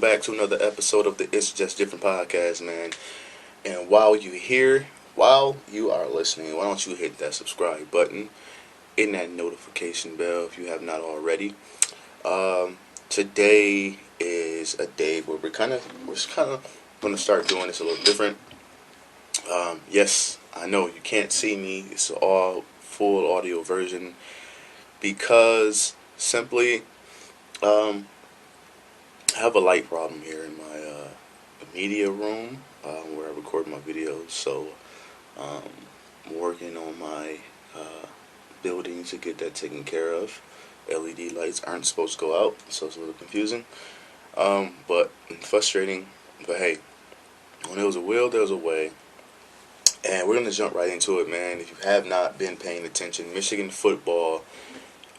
back to another episode of the It's Just Different podcast, man. And while you are listening, why don't you hit that subscribe button and that notification bell if you have not already. Today is a day where we're kind of going to start doing this a little different. Yes, I know you can't see me. It's all full audio version because simply I have a light problem here in my media room where I record my videos. So um, I'm working on my building to get that taken care of. LED lights aren't supposed to go out, so it's a little confusing. But frustrating. But hey, when there was a will, there was a way. And we're gonna jump right into it, man. If you have not been paying attention, Michigan football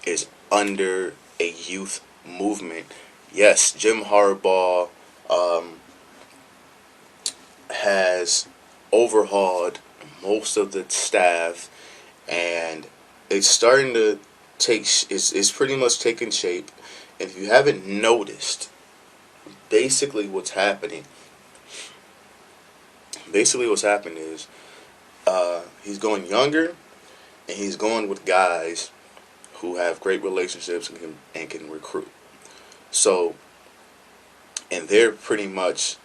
is under a youth movement. Yes, Jim Harbaugh um, has overhauled most of the staff, and it's starting to it's pretty much taking shape. And if you haven't noticed, basically what's happening, basically what's happening is he's going younger, and he's going with guys who have great relationships and can recruit. So, and they're pretty much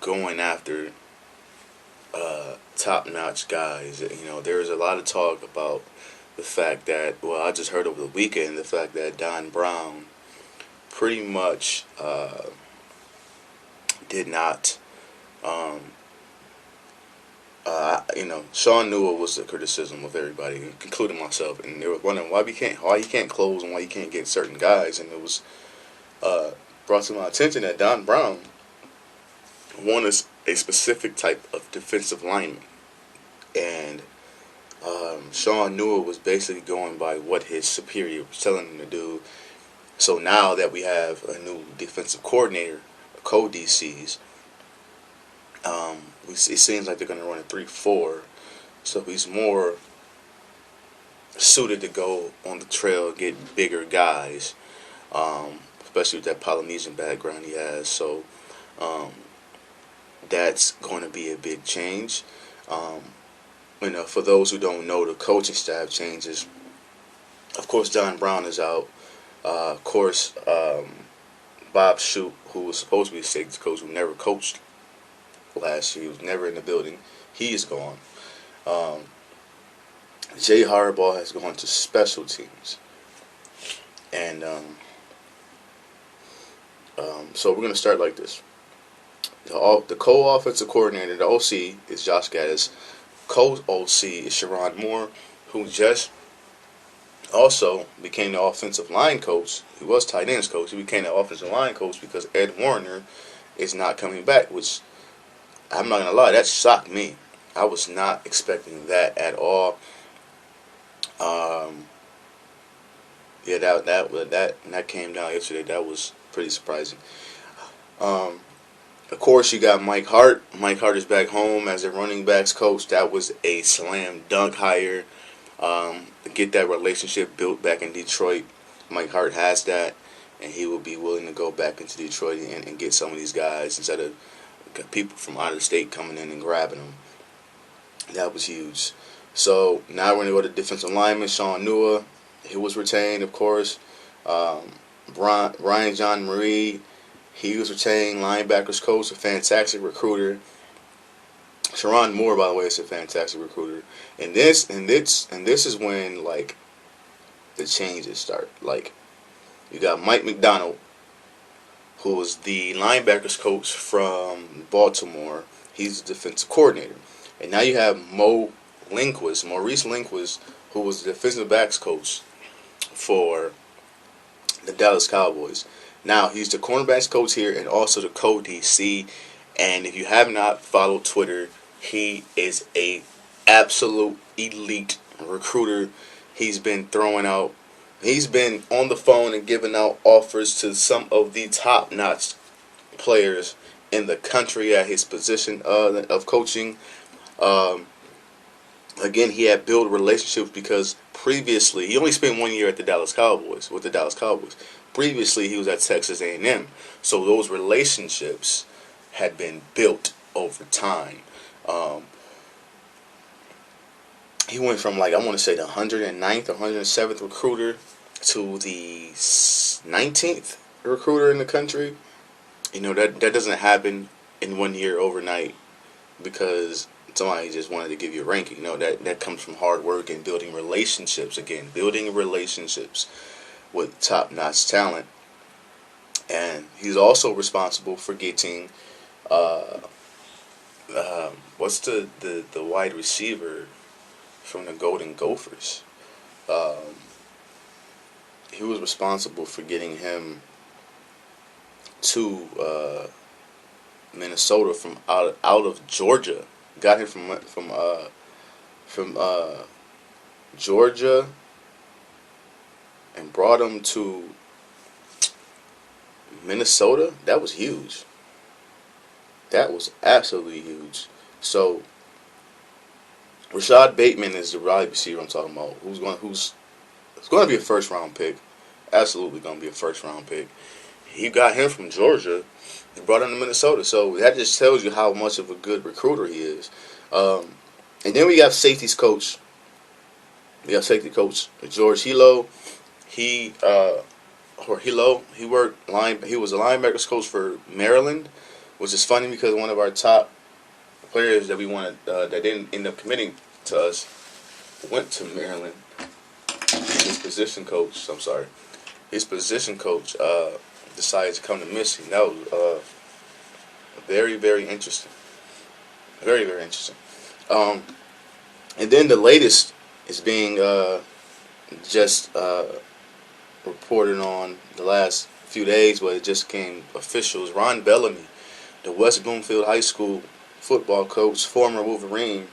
going after top-notch guys. You know, there's a lot of talk about the fact that, well, I just heard over the weekend the fact that Don Brown pretty much did not, um, Sean Newell was the criticism of everybody, including myself, and they were wondering why he can't close and why he can't get certain guys, and it was uh, brought to my attention that Don Brown wanted a specific type of defensive lineman, and Sean Newell was basically going by what his superior was telling him to do. So now that we have a new defensive coordinator, co-DCs, it seems like they're going to run a 3-4. So he's more suited to go on the trail and get bigger guys, especially with that Polynesian background he has. So um, that's going to be a big change. Um, for those who don't know, the coaching staff changes. Of course, Don Brown is out. Of course, Bob Shoop, who was supposed to be a safety coach, who never coached last year, he was never in the building, he is gone. Um, Jay Harbaugh has gone to special teams. And so we're going to start like this. The co-offensive coordinator, the OC, is Josh Gaddis. Co-OC is Sharon Moore, who just also became the offensive line coach. He was tight ends coach. He became the offensive line coach because Ed Warner is not coming back, which I'm not going to lie, that shocked me. I was not expecting that at all. Um, yeah, that came down yesterday. That was pretty surprising. Um, Of course, you got Mike Hart. Mike Hart is back home as a running backs coach. That was a slam dunk hire. To get that relationship built back in Detroit, Mike Hart has that, and he will be willing to go back into Detroit and get some of these guys instead of people from out of the state coming in and grabbing them. That was huge. So now we're going to go to defensive lineman, Sean Newell. He was retained, of course. Um, Ryan John Marie, he was retained, linebackers coach, a fantastic recruiter. Sharon Moore, by the way, is a fantastic recruiter. And this is when like the changes start. Like you got Mike McDonald, who was the linebackers coach from Baltimore. He's the defensive coordinator. And now you have Maurice Lindquist, who was the defensive backs coach for the Dallas Cowboys. Now he's the cornerbacks coach here and also the co-DC. And if you have not followed Twitter, he is a absolute elite recruiter. He's been on the phone and giving out offers to some of the top-notch players in the country at his position of coaching. Um, Again, he had built relationships because previously he only spent 1 year at the Dallas Cowboys with the Dallas Cowboys. Previously, he was at Texas A&M, so those relationships had been built over time. Um, he went from, like, I want to say, the 109th or 107th recruiter to the 19th recruiter in the country. That doesn't happen in 1 year overnight because somebody just wanted to give you a ranking. That comes from hard work and building relationships. Again, building relationships with top-notch talent. And he's also responsible for getting uh, what's the wide receiver from the Golden Gophers. Um, he was responsible for getting him to Minnesota from out of Georgia. Got him from Georgia and brought him to Minnesota. That was huge. That was absolutely huge. So Rashad Bateman is the wide receiver I'm talking about. Who's going to be a first round pick. Absolutely going to be a first round pick. He got him from Georgia. He brought him to Minnesota. So that just tells you how much of a good recruiter he is. Um, and then we got safeties coach. We got safety coach George Hilo. He he worked line. He was a linebackers coach for Maryland, which is funny because one of our top players that we wanted that didn't end up committing to us went to Maryland. His position coach. I'm sorry. His position coach decided to come to Michigan. That was very, very interesting. Very, very interesting. Um, and then the latest is being just reported on the last few days, but it just came official. Is Ron Bellamy, the West Bloomfield High School football coach, former Wolverine,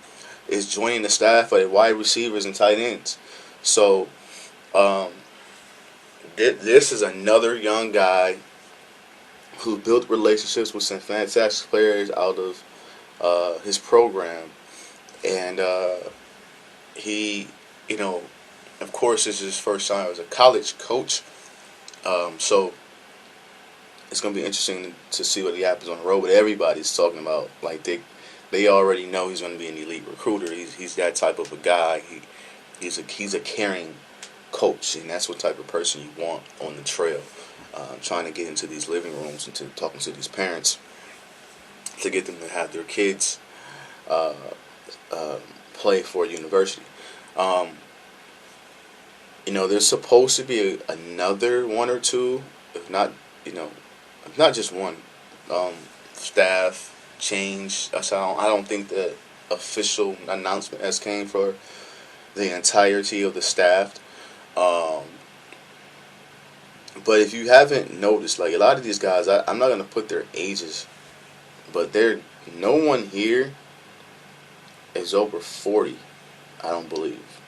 is joining the staff at wide receivers and tight ends. So um, this is another young guy who built relationships with some fantastic players out of his program, and he, you know, of course, this is his first time as a college coach. So it's going to be interesting to see what happens on the road. But everybody's talking about, like, they already know he's going to be an elite recruiter. He's that type of a guy. He's a caring coach, and that's what type of person you want on the trail. Trying to get into these living rooms and to talking to these parents to get them to have their kids uh, uh, play for a university. Um, there's supposed to be another one or two, if not, if not just one, um, staff change. I don't think the official announcement has came for the entirety of the staff. Um, but if you haven't noticed, like a lot of these guys, I'm not gonna put their ages, but no one here is over 40. I don't believe,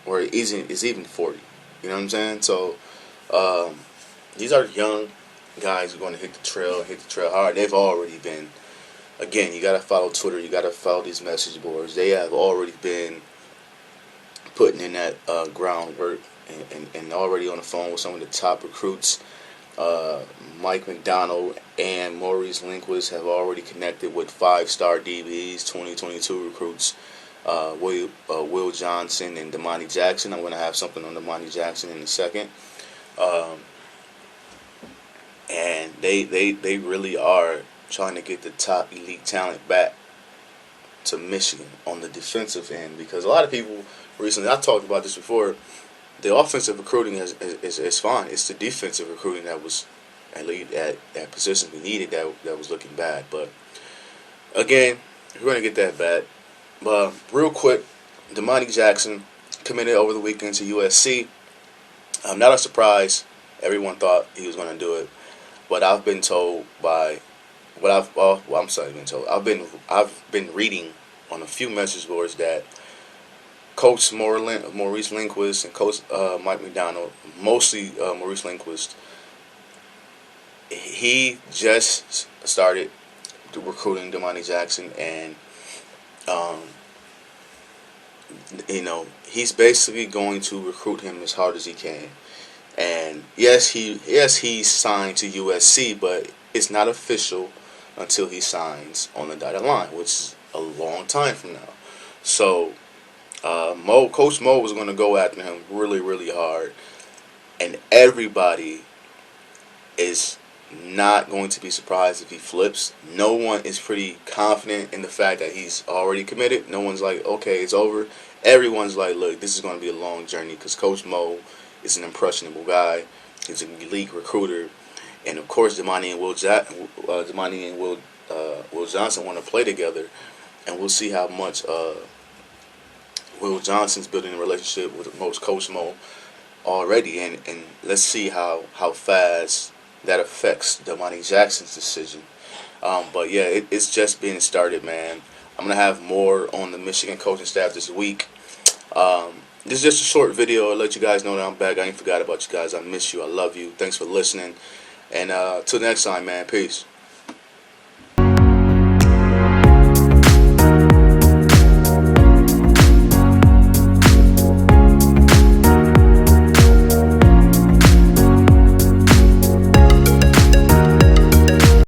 or is even 40. You know what I'm saying? So um, these are young guys who are going to hit the trail hard. They've already been. Again, you got to follow Twitter. You got to follow these message boards. They have already been putting in that groundwork and already on the phone with some of the top recruits. Mike McDonald and Maurice Linquist have already connected with 5-star DBs, 2022 recruits. Will Johnson and Damani Jackson. I'm going to have something on Damani Jackson in a second. Um, and they really are trying to get the top elite talent back to Michigan on the defensive end, because a lot of people recently, I talked about this before, the offensive recruiting is fine. It's the defensive recruiting that was at positions we needed that was looking bad. But again, we're going to get that back. But real quick, Damani Jackson committed over the weekend to USC. Not a surprise. Everyone thought he was going to do it, but I've been told by I'm sorry, been told. I've been reading on a few message boards that Coach Maurice Linquist and Coach Mike McDonald, mostly Maurice Linquist, he just started recruiting Damani Jackson, and um, he's basically going to recruit him as hard as he can. And he's signed to USC, but it's not official until he signs on the dotted line, which is a long time from now. So Coach Mo was going to go after him really, really hard, and everybody is not going to be surprised if he flips. No one is pretty confident in the fact that he's already committed. No one's like, okay, it's over. Everyone's like, look, this is going to be a long journey because Coach Mo is an impressionable guy. He's an elite recruiter, and of course, Damani and Will Johnson want to play together, and we'll see how much Will Johnson's building a relationship with Coach Mo already, and let's see how fast that affects Damani Jackson's decision. But yeah, it's just being started, man. I'm gonna have more on the Michigan coaching staff this week. This is just a short video. I'll let you guys know that I'm back. I ain't forgot about you guys. I miss you. I love you. Thanks for listening. And till next time, man. Peace.